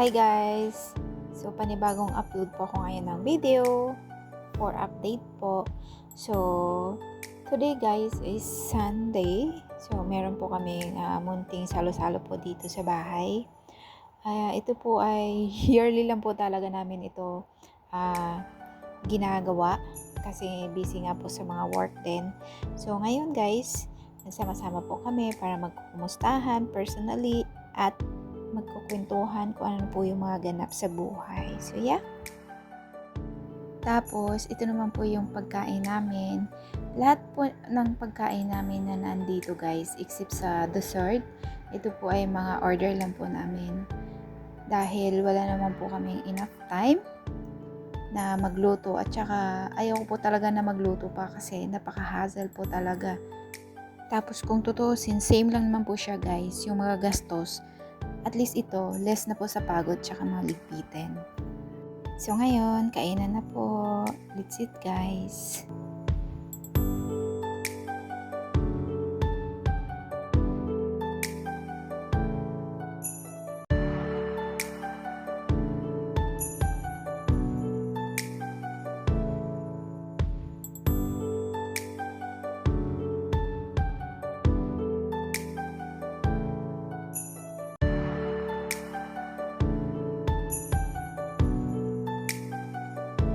Hi guys! So, panibagong upload po ako ngayon ng video for update po. So, today guys is Sunday. So, meron po kaming munting salo-salo po dito sa bahay. Ito po ay yearly lang po talaga namin ito ginagawa kasi busy nga po sa mga work din. So, ngayon guys, nagsama-sama po kami para magkukumustahan personally at magkukwentuhan kung ano po yung mga ganap sa buhay. So, yeah. Tapos, ito naman po yung pagkain namin. Lahat po ng pagkain namin na nandito guys, except sa dessert, ito po ay mga order lang po namin. Dahil wala naman po kaming enough time na magluto at saka ayaw ko po talaga na magluto pa kasi napaka-hassle po talaga. Tapos kung tutuusin, same lang naman po siya guys, yung mga gastos. At least ito, less na po sa pagod tsaka mga ligpitin. So ngayon, kainan na po. Let's eat guys.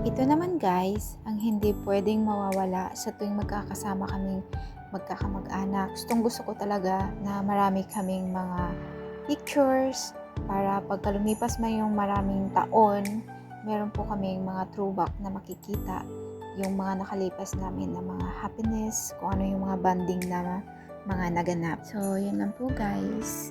Ito naman guys, ang hindi pwedeng mawawala sa tuwing magkakasama kaming magkakamag-anak. Gusto ko talaga na marami kaming mga pictures para pagka lumipas man yung maraming taon, meron po kaming mga throwback na makikita yung mga nakalipas namin na mga happiness, kung ano yung mga bonding na mga naganap. So, yun lang po guys.